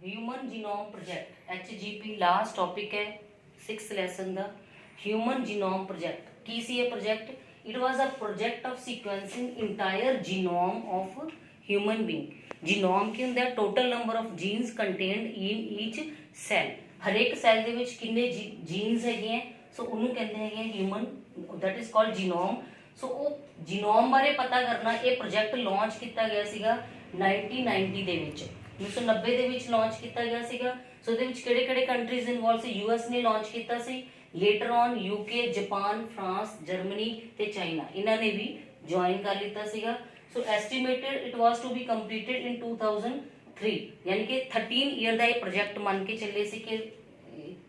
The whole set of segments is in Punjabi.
Human genome project HGP last topic ਹੈ 6th ਲੈਸਨ ਦਾ ਹਿਊਮਨ ਜੀਨੋਮ ਪ੍ਰੋਜੈਕਟ। ਕੀ ਸੀ ਇਹ project? It was a project of sequencing entire genome of human being. Genome ਕੀ ਹੁੰਦਾ? Total number of genes contained in each cell. ਹਰੇਕ ਸੈੱਲ ਦੇ ਵਿੱਚ ਕਿੰਨੇ ਜੀਨਸ ਹੈਗੇ ਆ, ਸੋ ਉਹਨੂੰ ਕਹਿੰਦੇ ਹੈਗੇ human, that is called genome. So ਉਹ ਜੀਨੋਮ ਬਾਰੇ ਪਤਾ ਕਰਨਾ, ਇਹ ਪ੍ਰੋਜੈਕਟ ਲਾਂਚ ਕੀਤਾ ਗਿਆ ਸੀਗਾ 1990 ਦੇ ਵਿੱਚ, 1990 ਦੇ ਵਿੱਚ ਲਾਂਚ ਕੀਤਾ ਗਿਆ ਸੀਗਾ। ਸੋ ਇਹਦੇ ਵਿੱਚ ਕਿਹੜੇ ਕਿਹੜੇ ਕੰਟਰੀਜ਼ ਇਨਵੋਲਵ ਸੀ? US ਨੇ ਲਾਂਚ ਕੀਤਾ ਸੀ, later on UK, Japan, France, Germany ਤੇ ਚਾਈਨਾ, ਇਹਨਾਂ ਨੇ ਵੀ ਜੁਆਇਨ ਕਰ ਲਿੱਤਾ ਸੀਗਾ। So estimated it was to be completed in 2003, ਯਾਨੀ ਕਿ 13 ਈਅਰ ਦਾ ਇਹ ਪ੍ਰੋਜੈਕਟ ਮੰਨ ਕੇ ਚੱਲੇ ਸੀ ਕਿ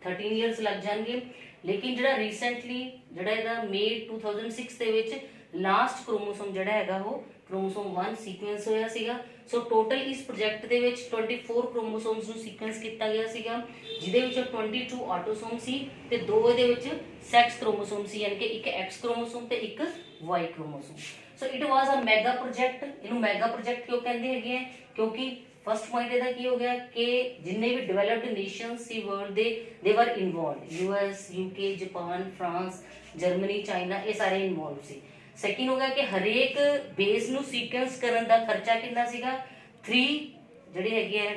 13 ਈਅਰਸ ਲੱਗ ਜਾਣਗੇ। ਲੇਕਿਨ ਜਿਹੜਾ ਰੀਸੈਂਟਲੀ ਜਿਹੜਾ ਇਹਦਾ May 2006 ਦੇ ਵਿੱਚ ਲਾਸਟ ਕ੍ਰੋਮੋਸੋਮ ਜਿਹੜਾ ਹੈਗਾ ਉਹ ਕ੍ਰੋਮੋਸੋਮ 1 ਸੀਕੁਐਂਸ ਹੋਇਆ ਸੀਗਾ। ਸੋ ਟੋਟਲ ਇਸ ਪ੍ਰੋਜੈਕਟ ਦੇ ਵਿੱਚ 24 ਕ੍ਰੋਮੋਸੋਮਸ ਨੂੰ ਸੀਕੁਐਂਸ ਕੀਤਾ ਗਿਆ ਸੀਗਾ, ਜਿਹਦੇ ਵਿੱਚ 22 ਆਟੋਸੋਮ ਸੀ ਤੇ 2 ਇਹਦੇ ਵਿੱਚ ਸੈਕਸ ਕ੍ਰੋਮੋਸੋਮ ਸੀ, ਯਾਨੀ ਕਿ ਇੱਕ X ਕ੍ਰੋਮੋਸੋਮ ਤੇ ਇੱਕ Y chromosome. So it was a mega project. ਇਹਨੂੰ ਮੈਗਾ ਪ੍ਰੋਜੈਕਟ ਕਿਉਂ ਕਹਿੰਦੇ ਹੈਗੇ ਆ? ਕਿਉਂਕਿ ਫਸਟ ਪੁਆਇੰਟ ਇਹਦਾ ਕੀ ਹੋ ਗਿਆ ਕਿ ਜਿੰਨੇ ਵੀ ਡਿਵੈਲਪਡ ਨੇਸ਼ਨਸ ਸੀ ਵਰਲਡ ਦੇ ਵਰ involved, US, UK, Japan, France, Germany, China, ਇਹ ਸਾਰੇ ਇਨਵੋਲਵ ਸੀ। ਸੈਕਿੰਡ ਹੋ ਗਿਆ ਕਿ ਹਰੇਕ ਬੇਸ ਨੂੰ ਸੀਕੁਐਂਸ ਕਰਨ ਦਾ ਖਰਚਾ ਕਿੰਨਾ ਸੀਗਾ? 3 ਜਿਹੜੇ ਹੈਗੇ ਆ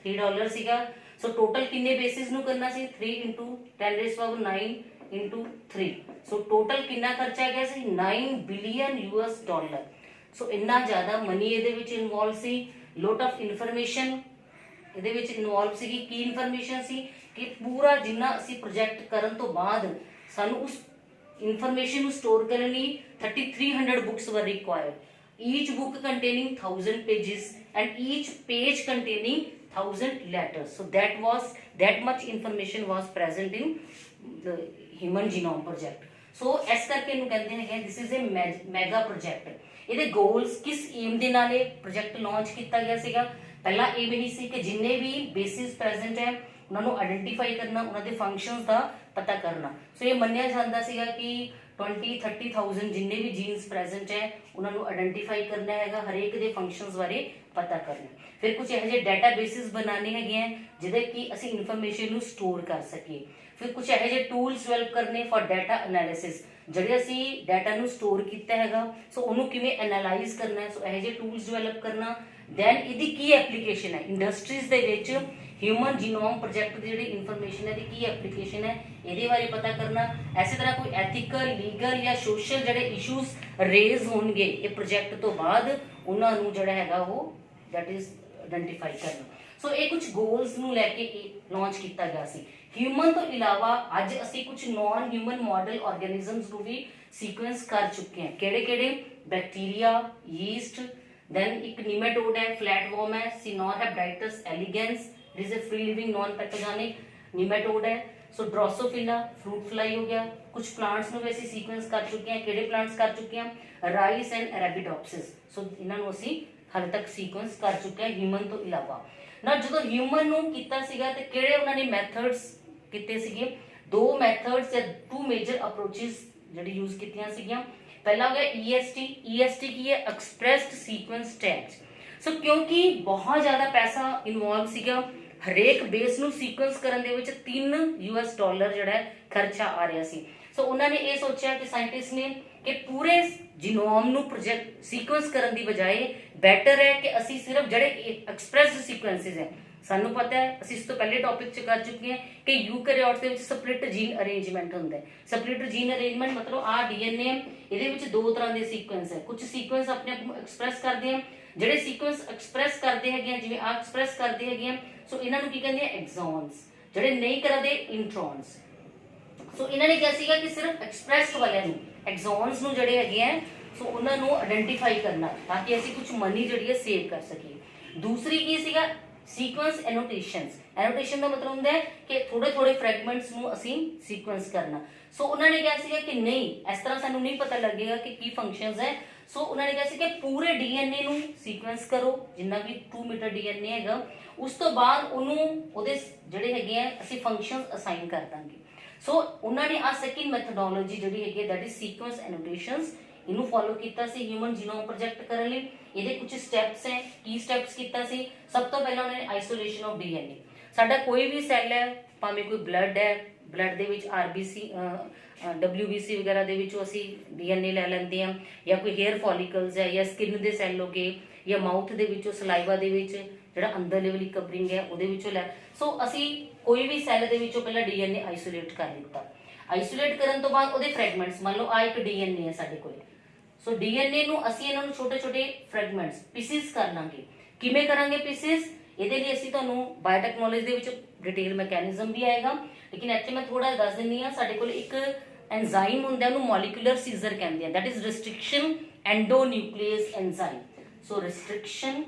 $3 ਸੀਗਾ। ਸੋ ਟੋਟਲ ਕਿੰਨੇ ਬੇਸਿਸ ਨੂੰ ਕਰਨਾ ਸੀ? 3 × 10⁹ × 3। ਸੋ ਟੋਟਲ ਕਿੰਨਾ ਖਰਚਾ ਗਿਆ ਸੀ? $9 ਬਿਲੀਅਨ। ਸੋ ਇੰਨਾ ਜ਼ਿਆਦਾ ਮਨੀ ਇਹਦੇ ਵਿੱਚ involve C. Lot of information ਇਹਦੇ ਵਿੱਚ ਇਨਵੋਲਵ ਸੀਗੀ। ਕੀ ਇਨਫੋਰਮੇਸ਼ਨ ਸੀ ਕਿ ਪੂਰਾ ਜਿੰਨਾ ਅਸੀਂ ਪ੍ਰੋਜੈਕਟ ਕਰਨ ਤੋਂ ਬਾਅਦ ਸਾਨੂੰ ਉਸ information ਨੂੰ store ਕਰਨ ਲਈ 3300 books were required, each book containing 1000 pages and each page containing 1000 letters. So that much information was present in the human genome project. So ਇਸ ਕਰਕੇ ਇਹਨੂੰ ਕਹਿੰਦੇ ਹੈਗੇ this is a mega project. ਇਹਦੇ goals ਕਿਸ aim ਦੇ ਨਾਲ ਇਹ project launch ਕੀਤਾ ਗਿਆ ਸੀਗਾ? ਪਹਿਲਾ aim ਇਹੀ ਸੀ ਕਿ ਜਿੰਨੇ ਵੀ bases present ਹੈ ਉਹਨਾਂ ਨੂੰ ਆਇਡੈਂਟੀਫਾਈ ਕਰਨਾ, ਉਹਨਾਂ ਦੇ ਫੰਕਸ਼ਨਸ ਦਾ ਪਤਾ ਕਰਨਾ। ਸੋ ਇਹ ਮੰਨਿਆ ਜਾਂਦਾ ਸੀਗਾ ਕਿ 20-30,000 ਜਿੰਨੇ ਵੀ ਜੀਨਸ ਪ੍ਰੈਜ਼ੈਂਟ ਹੈ ਉਹਨਾਂ ਨੂੰ ਆਇਡੈਂਟੀਫਾਈ ਕਰਨਾ ਹੈਗਾ, ਹਰੇਕ ਦੇ ਫੰਕਸ਼ਨਸ ਬਾਰੇ ਪਤਾ ਕਰਨਾ। ਫਿਰ ਕੁਝ ਇਹੋ ਜਿਹੇ ਡਾਟਾਬੇਸਿਸ ਬਣਾਉਣੇ ਹੈਗੇ ਆ ਜਿਹਦੇ ਕਿ ਅਸੀਂ ਇਨਫੋਰਮੇਸ਼ਨ ਨੂੰ ਸਟੋਰ ਕਰ ਸਕੀਏ। ਫਿਰ ਕੁਝ ਇਹੋ ਜਿਹੇ ਟੂਲਸ ਡਿਵੈਲਪ ਕਰਨੇ ਫॉर ਡਾਟਾ ਐਨਾਲਿਸਿਸ, ਜਿਹੜੇ ਅਸੀਂ ਡਾਟਾ ਨੂੰ ਸਟੋਰ ਕੀਤਾ ਹੈਗਾ ਸੋ ਉਹਨੂੰ ਕਿਵੇਂ ਐਨਾਲਾਈਜ਼ ਕਰਨਾ ਹੈ, ਸੋ ਇਹੋ ਜਿਹੇ ਟੂਲਸ ਡਿਵੈਲਪ ਕਰਨਾ। ਦੈਨ ਇਹਦੀ ਕੀ ਐਪਲੀਕੇਸ਼ਨ ਹੈ ਇੰਡਸਟਰੀਜ਼ ਦੇ ਵਿੱਚ? ਹਿਊਮਨ ਜੀਨੋਮ ਪ੍ਰੋਜੈਕਟ ਦੀ ਜਿਹੜੀ ਇਨਫੋਰਮੇਸ਼ਨ ਹੈ ਦੀ ਕੀ ਐਪਲੀਕੇਸ਼ਨ ਹੈ ਇਹਦੇ ਬਾਰੇ ਪਤਾ ਕਰਨਾ। ਐਸੇ ਤਰ੍ਹਾਂ ਕੋਈ ਐਥੀਕਲ, ਲੀਗਲ ਜਾਂ ਸੋਸ਼ਲ ਜਿਹੜੇ ਇਸ਼ੂਜ਼ ਰੇਜ਼ ਹੋਣਗੇ ਇਹ ਪ੍ਰੋਜੈਕਟ ਤੋਂ ਬਾਅਦ ਉਹਨਾਂ ਨੂੰ ਜਿਹੜਾ ਹੈਗਾ ਉਹ ਦੈਟ ਇਜ਼ ਆਇਡੈਂਟੀਫਾਈ ਕਰਨਾ। ਸੋ ਇਹ ਕੁਝ ਗੋਲਸ ਨੂੰ ਲੈ ਕੇ ਲਾਂਚ ਕੀਤਾ ਗਿਆ ਸੀ। ਹਿਊਮਨ ਤੋਂ ਇਲਾਵਾ ਅੱਜ ਅਸੀਂ ਕੁਝ ਨਾਨ ਹਿਊਮਨ ਮਾਡਲ ਆਰਗੇਨਿਜ਼ਮਸ ਨੂੰ ਵੀ ਸੀਕੁਐਂਸ ਕਰ ਚੁੱਕੇ ਹਾਂ। ਕਿਹੜੇ ਕਿਹੜੇ? ਬੈਕਟੀਰੀਆ, ਯੀਸਟ, ਦੈਨ ਇੱਕ ਨੀਮੈਟੋਡ ਹੈ, ਫਲੈਟਵਰਮ ਹੈ, Caenorhabditis elegans, it is a free living non pathogenic nematode है। सो ड्रोसोफिला फ्रूट फ्लाई हो गया। कुछ प्लांट्स ਨੂੰ ਵੀ ਅਸੀਂ ਸੀਕੁਐਂਸ ਕਰ ਚੁੱਕੇ ਹਾਂ। ਕਿਹੜੇ ਪਲਾਂਟਸ ਕਰ ਚੁੱਕੇ ਹਾਂ? Rice and ਅਰੇਬਿਡੋਪਸਿਸ। ਸੋ ਇਹਨਾਂ ਨੂੰ ਅਸੀਂ ਹਾਲੇ ਤੱਕ ਸੀਕੁਐਂਸ ਕਰ ਚੁੱਕੇ ਹਾਂ ਹਿਊਮਨ ਤੋਂ ਇਲਾਵਾ। ਨਾ ਜਦੋਂ ਹਿਊਮਨ ਨੂੰ ਕੀਤਾ ਸੀਗਾ ਤੇ ਕਿਹੜੇ ਉਹਨਾਂ ਨੇ ਮੈਥਡਸ ਕੀਤੇ ਸੀਗੇ? 2 ਮੈਥਡਸ ਜਾਂ 2 ਮੇਜਰ ਅਪਰੋਚਸ ਜਿਹੜੀ ਯੂਜ਼ ਕੀਤੀਆਂ ਸੀਗੀਆਂ। ਪਹਿਲਾ ਹੋ ਗਿਆ EST ਕੀ ਹੈ? ਐਕਸਪ੍ਰੈਸਡ ਸੀਕੁਐਂਸ ਟੈਗ। ਸੋ ਕਿਉਂਕਿ ਬਹੁਤ ਜ਼ਿਆਦਾ ਪੈਸਾ ਇਨਵੋਲਵ ਸੀਗਾ, ਹਰੇਕ ਬੇਸ ਨੂੰ ਸੀਕੁਐਂਸ ਕਰਨ ਦੇ ਵਿੱਚ $3 ਜਿਹੜਾ ਖਰਚਾ ਆ ਰਿਹਾ ਸੀ। ਸੋ ਉਹਨਾਂ ਨੇ ਇਹ ਸੋਚਿਆ ਕਿ ਸਾਇੰਟਿਸਟ ਨੇ ਕਿ ਪੂਰੇ ਜੀਨੋਮ ਨੂੰ ਪ੍ਰੋਜੈਕਟ ਸੀਕੁਐਂਸ ਕਰਨ ਦੀ ਬਜਾਏ ਬੈਟਰ ਹੈ ਕਿ ਅਸੀਂ ਸਿਰਫ ਜਿਹੜੇ ਐਕਸਪ੍ਰੈਸਡ ਸੀਕੁਐਂਸਿਸ ਹੈ, ਸਾਨੂੰ ਪਤਾ ਹੈ ਅਸੀਂ ਇਸ ਤੋਂ ਪਹਿਲੇ ਟੌਪਿਕ 'ਚ ਕਰ ਚੁੱਕੇ ਹਾਂ ਕਿ ਯੂਕੈਰੀਓਟਸ ਦੇ ਵਿੱਚ ਸਪਲਿਟ ਜੀਨ ਅਰੇਂਜਮੈਂਟ ਹੁੰਦਾ ਹੈ। ਸਪਲਿਟ ਜੀਨ ਅਰੇਂਜਮੈਂਟ ਮਤਲਬ DNA ਇਹਦੇ ਵਿੱਚ 2 ਤਰ੍ਹਾਂ ਦੇ ਸੀਕੁਐਂਸ ਹੈ। ਕੁਝ ਸੀਕੁਐਂਸ ਆਪਣੇ ਆਪ ਨੂੰ ਐਕਸਪ੍ਰੈਸ ਕਰਦੇ ਆ, ਜਿਹੜੇ ਸੀਕੁਐਂਸ ਐਕਸਪ੍ਰੈਸ ਕਰਦੇ ਹੈਗੇ ਆ ਜਿਵੇਂ ਆਹ ਐਕਸਪ੍ਰੈਸ ਕਰਦੇ ਹੈਗੇ ਆ ਸੋ ਇਹਨਾਂ ਨੂੰ ਕੀ ਕਹਿੰਦੇ ਆ? ਐਗਜ਼ੋਨਸ। ਜਿਹੜੇ ਨਹੀਂ ਕਰਦੇ ਇੰਟਰੋਨਸ। ਸੋ ਇਹਨਾਂ ਨੇ ਕਿਹਾ ਸੀਗਾ ਕਿ ਸਿਰਫ ਐਕਸਪ੍ਰੈਸਡ ਵਾਲਿਆਂ ਨੂੰ, ਐਗਜ਼ੋਨਸ ਨੂੰ ਜਿਹੜੇ ਹੈਗੇ ਆ ਸੋ ਉਹਨਾਂ ਨੂੰ ਆਇਡੈਂਟੀਫਾਈ ਕਰਨਾ ਤਾਂ ਕਿ ਅਸੀਂ ਕੁਝ ਮਨੀ ਜਿਹੜੀ ਹੈ ਸੇਵ ਕਰ ਸਕੀਏ। ਦੂਸਰੀ ਕੀ ਸੀਗਾ? ਸੀਕੁਐਂਸ ਐਨੋਟੇਸ਼ਨਸ। ਐਨੋਟੇਸ਼ਨ ਦਾ ਮਤਲਬ ਹੁੰਦਾ ਹੈ ਕਿ ਥੋੜੇ ਫਰੈਗਮੈਂਟਸ ਨੂੰ ਅਸੀਂ ਸੀਕੁਐਂਸ ਕਰਨਾ। ਸੋ ਉਹਨਾਂ ਨੇ ਕਿਹਾ ਸੀਗਾ ਕਿ ਨਹੀਂ, ਇਸ ਤਰ੍ਹਾਂ ਸਾਨੂੰ ਨਹੀਂ ਪਤਾ ਲੱਗੇਗਾ ਕਿ ਕੀ ਫੰਕਸ਼ਨਸ ਹੈ। ਸੋ ਉਹਨਾਂ ਨੇ ਕਿਹਾ ਸੀ ਕਿ ਪੂਰੇ DNA ਨੂੰ ਸੀਕੁਐਂਸ ਕਰੋ, ਜਿੰਨਾ ਵੀ 2 ਮੀਟਰ DNA ਹੈਗਾ, ਉਸ ਤੋਂ ਬਾਅਦ ਉਹਨੂੰ ਉਹਦੇ ਜਿਹੜੇ ਹੈਗੇ ਆ ਅਸੀਂ ਫੰਕਸ਼ਨਸ ਅਸਾਈਨ ਕਰ ਦਾਂਗੇ। ਸੋ ਉਹਨਾਂ ਨੇ ਆ ਸੈਕਿੰਡ ਮੈਥਡੋਲੋਜੀ ਜਿਹੜੀ ਹੈਗੀ ਦੈਟ ਇਜ਼ ਸੀਕੁਐਂਸ ਐਨੋਟੇਸ਼ਨਸ ਇਹਨੂੰ ਫੋਲੋ ਕੀਤਾ ਸੀ ਹਿਊਮਨ ਜੀਨੋਮ ਪ੍ਰੋਜੈਕਟ ਕਰਨ ਲਈ। ਇਹਦੇ ਕੁਝ ਸਟੈਪਸ ਹੈ, ਕੀ ਸਟੈਪਸ ਕੀਤਾ ਸੀ। ਸਭ ਤੋਂ ਪਹਿਲਾਂ ਉਹਨਾਂ ਨੇ ਆਈਸੋਲੇਸ਼ਨ ਆਫ ਡੀਐਨਏ। ਸਾਡਾ ਕੋਈ ਵੀ ਸੈੱਲ ਹੈ, ਭਾਵੇਂ ਕੋਈ ਬਲੱਡ ਹੈ, ਬਲੱਡ ਦੇ ਵਿੱਚ ਆਰਬੀਸੀ WBC ਵਗੈਰਾ ਦੇ ਵਿੱਚੋਂ ਅਸੀਂ ਡੀਐਨਏ ਲੈ ਲੈਂਦੇ ਹਾਂ, ਜਾਂ ਕੋਈ ਹੇਅਰ ਫੋਲੀਕਲਸ ਹੈ, ਜਾਂ ਸਕਿਨ ਦੇ ਸੈੱਲ ਹੋ ਗਏ, ਜਾਂ ਮਾਊਥ ਦੇ ਵਿੱਚੋਂ ਸਲਾਈਵਾ ਦੇ ਵਿੱਚ ਜਿਹੜਾ ਅੰਦਰਲੇ ਵਾਲੀ ਕਵਰਿੰਗ ਹੈ ਉਹਦੇ ਵਿੱਚੋਂ ਲੈ। ਸੋ ਅਸੀਂ ਕੋਈ ਵੀ ਸੈੱਲ ਦੇ ਵਿੱਚੋਂ ਪਹਿਲਾਂ ਡੀਐਨਏ ਆਈਸੋਲੇਟ ਕਰ ਲਿੱਤਾ। ਆਈਸੋਲੇਟ ਕਰਨ ਤੋਂ ਬਾਅਦ ਉਹਦੇ ਫਰੈਗਮੈਂਟਸ, ਮੰਨ ਲਓ ਆ ਇੱਕ ਡੀਐਨਏ ਹੈ ਸਾਡੇ ਕੋਲ। ਸੋ ਡੀਐਨਏ ਨੂੰ ਅਸੀਂ ਇਹਨਾਂ ਨੂੰ ਛੋਟੇ ਛੋਟੇ ਫਰੈਗਮੈਂਟਸ ਪੀਸਿਸ ਕਰ ਲਾਂਗੇ। ਕਿਵੇਂ ਕਰਾਂਗੇ ਪੀਸਿਸ? ਇਹਦੇ ਲਈ ਅਸੀਂ ਤੁਹਾਨੂੰ ਬਾਇਓਟੈਕਨੋਲੋਜੀ ਦੇ ਵਿੱਚ ਡਿਟੇਲ ਮੈਕੈਨਿਜ਼ਮ ਵੀ ਆਏਗਾ, ਲੇਕਿਨ ਇੱਥੇ ਮੈਂ ਥੋੜਾ ਦੱਸ ਦਿੰਦੀ ਹਾਂ। ਸਾਡੇ ਕੋਲ ਇੱਕ ਐਂਜ਼ਾਈਮ ਹੁੰਦਾ, ਉਹਨੂੰ ਮੋਲੀਕੂਲਰ ਸੀਜ਼ਰ ਕਹਿੰਦੇ ਆ, that is restriction endonuclease enzyme. So restriction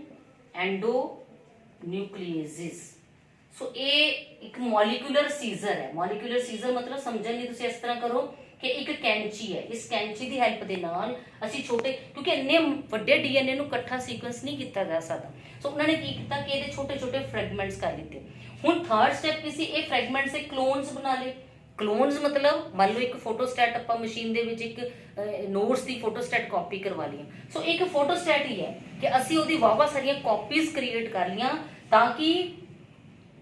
endonucleases. So ਇਹ ਇੱਕ ਮੋਲੀਕੂਲਰ ਸੀਜ਼ਰ ਹੈ। ਮੋਲੀਕੂਲਰ ਸੀਜ਼ਰ ਮਤਲਬ ਸਮਝਣ ਲਈ ਤੁਸੀਂ ਇਸ ਤਰ੍ਹਾਂ ਕਰੋ ਕਿ ਇੱਕ ਕੈਂਚੀ ਹੈ, ਇਸ ਕੈਂਚੀ ਦੀ ਹੈਲਪ ਦੇ ਨਾਲ ਅਸੀਂ ਛੋਟੇ, ਕਿਉਂਕਿ ਇੰਨੇ ਵੱਡੇ ਡੀਐਨਏ ਨੂੰ ਇਕੱਠਾ ਸੀਕੁਐਂਸ ਨਹੀਂ ਕੀਤਾ ਜਾ ਸਕਦਾ, ਸੋ ਉਹਨਾਂ ਨੇ ਕੀ ਕੀਤਾ ਕਿ ਇਹਦੇ ਛੋਟੇ ਛੋਟੇ ਫਰੈਗਮੈਂਟਸ ਕਰ ਦਿੱਤੇ। ਹੁਣ ਥਰਡ ਸਟੈਪ ਕੀ ਸੀ? ਇਹ ਫਰੈਗਮੈਂਟਸ ਦੇ ਕਲੋਨਸ ਬਣਾ ਲਏ। ਕਲੋਨਸ ਮਤਲਬ ਮੰਨ ਲਓ ਇੱਕ ਫੋਟੋਸਟੈਟ ਆਪਾਂ ਮਸ਼ੀਨ ਦੇ ਵਿੱਚ ਇੱਕ ਨੋਟਸ ਦੀ ਫੋਟੋਸਟੈਟ ਕਾਪੀ ਕਰਵਾ ਲਈ। ਸੋ ਇੱਕ ਫੋਟੋਸਟੈਟ ਹੀ ਹੈ ਕਿ ਅਸੀਂ ਉਹਦੀ ਵਾਵਾ ਸਾਰੀਆਂ ਕਾਪੀਜ਼ ਕ੍ਰੀਏਟ ਕਰ ਲੀਆਂ, ਤਾਂ ਕਿ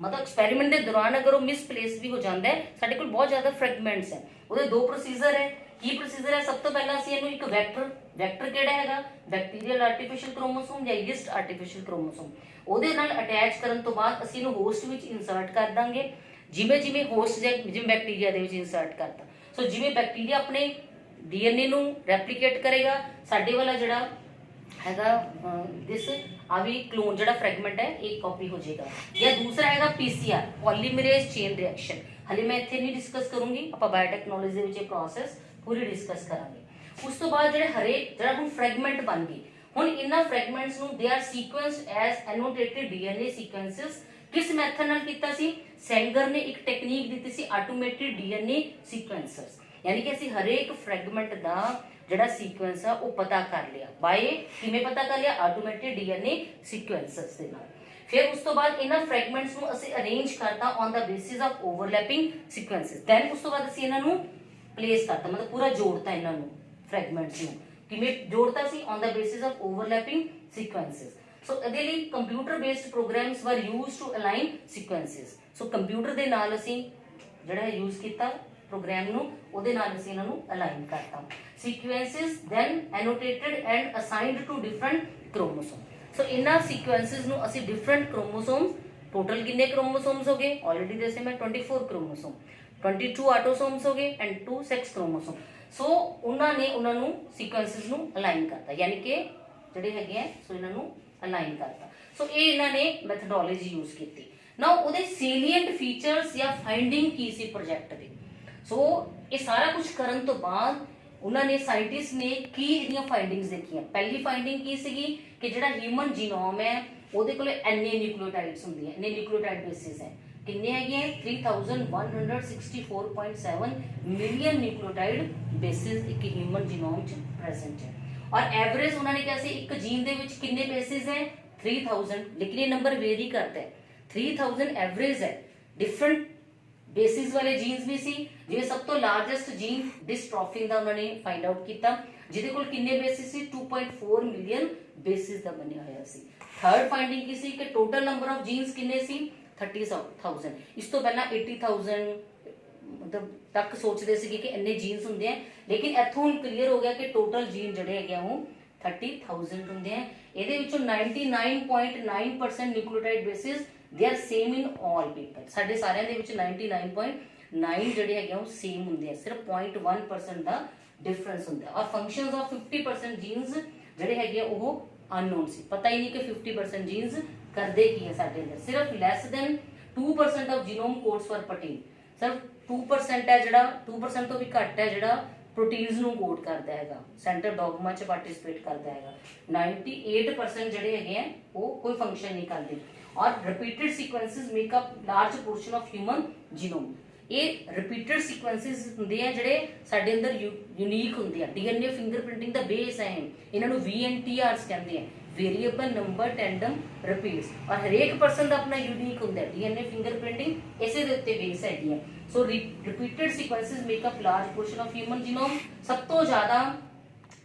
ਮਤਲਬ ਐਕਸਪੈਰੀਮੈਂਟ ਦੇ ਦੌਰਾਨ ਅਗਰ ਉਹ ਮਿਸਪਲੇਸ ਵੀ ਹੋ ਜਾਂਦਾ ਹੈ, ਸਾਡੇ ਕੋਲ ਬਹੁਤ ਜ਼ਿਆਦਾ ਫਰੈਗਮੈਂਟਸ ਹੈ। ਉਹਦੇ ਦੋ ਪ੍ਰੋਸੀਜਰ ਹੈ। ਕੀ ਪ੍ਰੋਸੀਜਰ ਹੈ? ਸਭ ਤੋਂ ਪਹਿਲਾਂ ਅਸੀਂ ਇਹਨੂੰ ਇੱਕ ਵੈਕਟਰ ਕਿਹੜਾ ਹੈਗਾ, ਬੈਕਟੀਰੀਅਲ ਆਰਟੀਫੀਸ਼ੀਅਲ ਕ੍ਰੋਮੋਸੋਮ ਜਾਂ ਯੀਸਟ ਆਰਟੀਫੀਸ਼ੀਅਲ ਕ੍ਰੋਮੋਸੋਮ, ਉਹਦੇ ਨਾਲ ਅਟੈਚ ਕਰਨ ਤੋਂ ਬਾਅਦ ਅਸੀਂ ਇਹਨੂੰ ਹੋਸਟ ਵਿੱਚ ਇਨਸਰਟ ਕਰ ਦਾਂਗੇ। ਜਿਵੇਂ ਹੋਸਟ ਜਿਵੇਂ ਬੈਕਟੀਰੀਆ ਦੇ ਵਿੱਚ ਇਨਸਰਟ ਕਰਤਾ। ਸੋ ਜਿਵੇਂ ਬੈਕਟੀਰੀਆ ਆਪਣੇ ਡੀਐਨਏ ਨੂੰ ਰੈਪਲੀਕੇਟ ਕਰੇਗਾ, ਸਾਡੇ ਵਾਲਾ ਜਿਹੜਾ ਹੈਗਾ ਦਿਸ ਆ ਵੀ ਕਲੋਨ ਜਿਹੜਾ ਫਰੈਗਮੈਂਟ ਹੈ ਇਹ ਕਾਪੀ ਹੋ ਜਾਏਗਾ। ਜਾਂ ਦੂਸਰਾ ਹੈਗਾ PCR, ਪੋਲੀਮਰੇਜ਼ ਚੇਨ ਰਿਐਕਸ਼ਨ। ਹਲੇ ਮੈਂ ਇੱਥੇ ਨਹੀਂ ਡਿਸਕਸ ਕਰੂੰਗੀ, ਆਪਾਂ ਬਾਇਓਟੈਕਨੋਲੋਜੀ ਦੇ ਵਿੱਚ ਇਹ ਪ੍ਰੋਸੈਸ ਪੂਰੀ ਡਿਸਕਸ ਕਰਾਂਗੇ। ਉਸ ਤੋਂ ਬਾਅਦ ਜਿਹੜਾ ਹੁਣ ਫਰੈਗਮੈਂਟ ਬਣ ਗਈ, ਹੁਣ ਇਹਨਾਂ ਫਰੈਗਮੈਂਟਸ ਨੂੰ ਦੇ ਆਰ ਸੀਕੁਐਂਸਡ ਐਜ਼ ਐਨੋਟੇਟਡ ਡੀਐਨਏ ਸੀਕੁਐਂਸਸ। ਕਿਸ ਮੈਥਡ ਨਾਲ ਕੀਤਾ ਸੀ? ਸੈਂਗਰ ਨੇ ਇੱਕ ਟੈਕਨੀਕ ਦਿੱਤੀ ਸੀ, ਆਟੋਮੇਟਿਡ ਡੀਐਨਏ ਸੀਕੁਐਂਸਰਸ, ਯਾਨੀ ਕਿ ਅਸੀਂ ਹਰੇਕ ਫਰੈਗਮੈਂਟ ਦਾ ਜਿਹੜਾ ਸੀਕੁਐਂਸ ਆ ਉਹ ਪਤਾ ਕਰ ਲਿਆ। ਬਾਏ ਕਿਵੇਂ ਪਤਾ ਕਰ ਲਿਆ? ਆਟੋਮੇਟਿਡ ਡੀਐਨਏ ਸੀਕੁਐਂਸਰਸ ਦੇ ਨਾਲ। ਫਿਰ ਉਸ ਤੋਂ ਬਾਅਦ ਇਹਨਾਂ ਫਰੈਗਮੈਂਟਸ ਨੂੰ ਅਸੀਂ ਅਰੇਂਜ ਕਰਤਾ on the basis of overlapping sequences. Then ਉਸ ਤੋਂ ਬਾਅਦ ਅਸੀਂ ਇਹਨਾਂ ਨੂੰ ਪਲੇਸ ਕਰਤਾ, ਮਤਲਬ ਪੂਰਾ ਜੋੜਤਾ ਇਹਨਾਂ ਨੂੰ, ਫਰੈਗਮੈਂਟਸ ਨੂੰ। ਕਿਵੇਂ ਜੋੜਤਾ ਸੀ? On the basis of overlapping sequences. So ਇਹਦੇ ਲਈ computer based programs were used to align sequences. So computer ਦੇ ਨਾਲ ਅਸੀਂ ਜਿਹੜਾ ਯੂਜ਼ ਕੀਤਾ ਪ੍ਰੋਗਰਾਮ ਨੂੰ, ਉਹਦੇ ਨਾਲ ਅਸੀਂ ਇਹਨਾਂ ਨੂੰ ਅਲਾਈਨ ਕਰਤਾ। Sequences then annotated and assigned to different chromosome. So ਇਹਨਾਂ ਸੀਕੁਐਂਸਸ ਨੂੰ ਅਸੀਂ ਡਿਫਰੈਂਟ ਕ੍ਰੋਮੋਸੋਮਸ, ਟੋਟਲ ਕਿੰਨੇ ਕ੍ਰੋਮੋਸੋਮਸ ਹੋ ਗਏ? ਆਲਰੇਡੀ ਦੱਸੇ ਮੈਂ 24 ਕ੍ਰੋਮੋਸੋਮ, 22 ਆਟੋਸੋਮਸ ਹੋ ਗਏ ਐਂਡ 2 ਸੈਕਸ ਕ੍ਰੋਮੋਸੋਮ। ਸੋ ਉਹਨਾਂ ਨੂੰ ਸੀਕੁਐਂਸਸ ਨੂੰ ਅਲਾਈਨ ਕਰਤਾ, ਯਾਨੀ ਕਿ ਜਿਹੜੇ ਹੈਗੇ ਆ ਸੋ ਇਹਨਾਂ ਨੂੰ ਅਲਾਈਨ ਕਰਤਾ। ਸੋ ਇਹ ਇਹਨਾਂ ਨੇ ਮੈਥਡੋਲੋਜੀ ਯੂਜ਼ ਕੀਤੀ। ਨਾਓ ਉਹਦੇ ਸੇਲੀਐਂਟ ਫੀਚਰਸ ਜਾਂ ਫਾਈਂਡਿੰਗ ਕੀ ਸੀ ਪ੍ਰੋਜੈਕਟ ਦੇ? ਸੋ ਇਹ ਸਾਰਾ ਕੁਝ ਕਰਨ ਤੋਂ ਬਾਅਦ ਉਹਨਾਂ ਨੇ ਸਾਇੰਟਿਸਟ ਨੇ ਕੀ ਇਹਦੀਆਂ ਫਾਈਂਡਿੰਗਸ ਦੇਖੀਆਂ। ਪਹਿਲੀ ਫਾਈਂਡਿੰਗ ਕੀ ਸੀਗੀ ਕਿ ਜਿਹੜਾ ਹਿਊਮਨ ਜੀਨੋਮ ਹੈ ਉਹਦੇ ਕੋਲ ਇੰਨੇ ਨਿਊਕਲੀਓਟਾਈਡਸ ਹੁੰਦੀਆਂ, ਇੰਨੇ ਨਿਊਕਲੀਓਟਾਈਡ ਬੇਸਿਸ ਹੈ। ਕਿੰਨੇ ਹੈਗੇ? 3164.7 ਮਿਲੀਅਨ ਨਿਊਕਲੀਓਟਾਈਡ ਬੇਸਿਸ ਇੱਕ ਹਿਊਮਨ ਜੀਨੋਮ 'ਚ ਪ੍ਰੈਜ਼ੈਂਟ ਹੈ। ਔਰ ਐਵਰੇਜ ਉਹਨਾਂ ਨੇ ਕਿਹਾ ਸੀ ਇੱਕ ਜੀਨ ਦੇ ਵਿੱਚ ਕਿੰਨੇ ਬੇਸਿਸ ਹੈ? 3000, ਲੇਕਿਨ ਇਹ ਨੰਬਰ ਵੇਰੀ ਕਰਦਾ ਹੈ। 3000 ਐਵਰੇਜ ਹੈ। ਡਿਫਰੈਂਟ ਬੇਸਿਸ ਵਾਲੇ ਜੀਨਸ ਵੀ ਸੀ, ਜਿਵੇਂ ਸਭ ਤੋਂ ਲਾਰਜੈਸਟ ਜੀਨ ਡਿਸਟ੍ਰੋਫਿਨ ਦਾ ਉਹਨਾਂ ਨੇ ਫਾਈਂਡ ਆਊਟ ਕੀਤਾ, ਜਿਹਦੇ ਕੋਲ ਕਿੰਨੇ ਬੇਸਿਸ ਸੀ? 2.4 ਮਿਲੀਅਨ ਬੇਸਿਸ ਦਾ ਬਣਿਆ ਹੋਇਆ ਸੀ। ਥਰਡ ਫਾਈਂਡਿੰਗ ਕੀ ਸੀ ਕਿ ਟੋਟਲ ਨੰਬਰ ਆਫ ਜੀਨਸ ਕਿੰਨੇ ਸੀ? 30,000। ਇਸ ਤੋਂ ਪਹਿਲਾਂ 80,000 ਮਤਲਬ ਤੱਕ ਸੋਚਦੇ ਸੀਗੇ ਕਿ ਇੰਨੇ ਜੀਨਸ ਹੁੰਦੇ ਆ, ਲੇਕਿਨ ਇੱਥੋਂ ਕਲੀਅਰ ਹੋ ਗਿਆ ਕਿ ਟੋਟਲ ਜੀਨ ਜਿਹੜੇ ਹੈਗੇ ਉਹ 30,000 ਹੁੰਦੇ ਆ। ਇਹਦੇ ਵਿੱਚੋਂ 99.9% ਨਿਊਕਲੀਓਟਾਈਡ ਬੇਸਿਸ ਦੇ are same in all people. ਸਾਡੇ ਸਾਰਿਆਂ ਦੇ ਵਿੱਚ 99.9 ਜਿਹੜੇ ਹੈਗੇ ਉਹ ਸੇਮ ਹੁੰਦੇ ਆ, ਸਿਰਫ 0.1% ਦਾ ਡਿਫਰੈਂਸ ਹੁੰਦਾ। ਔਰ ਫੰਕਸ਼ਨਸ ਆਫ 50% ਜੀਨਸ ਜਿਹੜੇ ਹੈਗੇ ਉਹ ਅਨਨੋਨ ਸੀ, ਪਤਾ ਹੀ ਨਹੀਂ ਕਿ 50% ਜੀਨਸ ਕਰਦੇ ਕੀ ਹੈ ਸਾਡੇ ਅੰਦਰ। ਸਿਰਫ less than 2% of genome codes for protein, ਸਿਰਫ 2% ਹੈ ਜਿਹੜਾ 2% ਤੋਂ ਵੀ ਘੱਟ ਹੈ ਜਿਹੜਾ ਪ੍ਰੋਟੀਨਸ ਨੂੰ ਕੋਡ ਕਰਦਾ ਹੈਗਾ, ਸੈਂਟਰ ਡੋਗਮਾ ਚ ਪਾਰਟਿਸਿਪੇਟ ਕਰਦਾ ਹੈਗਾ। 98% ਜਿਹੜੇ ਹੈਗੇ ਆ ਉਹ ਕੋਈ ਫੰਕਸ਼ਨ ਨਹੀਂ ਕਰਦੇ। ਔਰ repeated sequences make up large portion of human genome. ਇਹ ਰਿਪੀਟਡ ਸੀਕੁਐਂਸਸ ਹੁੰਦੇ ਆ ਜਿਹੜੇ ਸਾਡੇ ਅੰਦਰ ਯੂਨੀਕ ਹੁੰਦੇ ਆ। ਡੀਐਨਏ ਫਿੰਗਰਪ੍ਰਿੰਟਿੰਗ ਦਾ ਬੇਸ ਹੈ, ਇਹਨਾਂ ਨੂੰ VNTRs ਕਹਿੰਦੇ ਆ, ਵੇਰੀਏਬਲ ਨੰਬਰ ਟੈਂਡਮ ਰਿਪੀਟਸ। ਔਰ ਹਰੇਕ ਪਰਸਨ ਦਾ ਆਪਣਾ ਯੂਨੀਕ ਹੁੰਦਾ ਹੈ। ਡੀਐਨਏ ਫਿੰਗਰਪ੍ਰਿੰਟਿੰਗ ਇਸੇ ਦੇ ਉੱਤੇ ਬੇਸ ਹੈਗੀ ਹੈ। So repeated sequences make up large portion of human genome. ਸਭ ਤੋਂ ਜ਼ਿਆਦਾ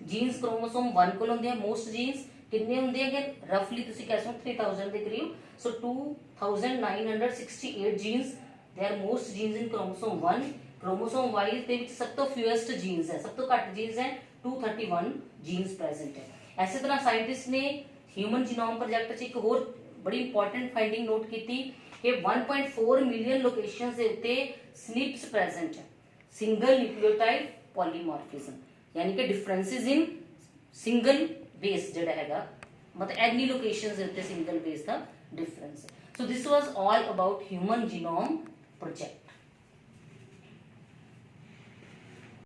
ਜੀਨਸ ਕ੍ਰੋਮੋਸੋਮ 1 ਕੋਲ ਹੁੰਦੇ ਆ ਮੋਸਟ ਜੀਨਸ ਕਿੰਨੇ ਹੁੰਦੇ ਹੈਗੇ ਰਫਲੀ ਤੁਸੀਂ ਕਹਿ ਸਕਦੇ 3000 ਦੇ ਕਰੀਬ ਸੋ 2968 jeans they are most jeans in chromosome 1 chromosome wise ਦੇ ਵਿੱਚ ਸਭ ਤੋਂ ਫਿਊਐਸਟ ਜੀਨਸ ਹੈ ਸਭ ਤੋਂ ਘੱਟ ਜੀਨਸ ਹੈ 231 ਜੀਨਸ ਪ੍ਰੈਜ਼ੈਂਟ ਹੈ ਐਸੇ ਤਰ੍ਹਾਂ ਸਾਇੰਟਿਸਟ ਨੇ ਹਿਊਮਨ ਜੀਨੋਮ ਪ੍ਰੋਜੈਕਟ 'ਚ ਇੱਕ ਹੋਰ ਬੜੀ ਇੰਪੋਰਟੈਂਟ ਫਾਈਂਡਿੰਗ ਨੋਟ ਕੀਤੀ ਕਿ 1.4 ਮਿਲੀਅਨ ਲੋਕੇਸ਼ਨਸ ਦੇ ਉੱਤੇ ਸਨਿਪਸ ਪ੍ਰੈਜ਼ੈਂਟ ਹੈ ਸਿੰਗਲ ਨਿਊਕਲੀਓਟਾਈਡ ਪੋਲੀਮੋਰਫਿਜ਼ਮ यानी कि डिफरेंसेस इन सिंगल बेस ਜਿਹੜਾ ਹੈਗਾ ਮਤਲਬ ਐਨੀ ਲੋਕੇਸ਼ਨਸ ਦੇ ਉੱਤੇ ਸਿੰਗਲ ਬੇਸ ਦਾ ਡਿਫਰੈਂਸ ਹੈ so this was all about human genome project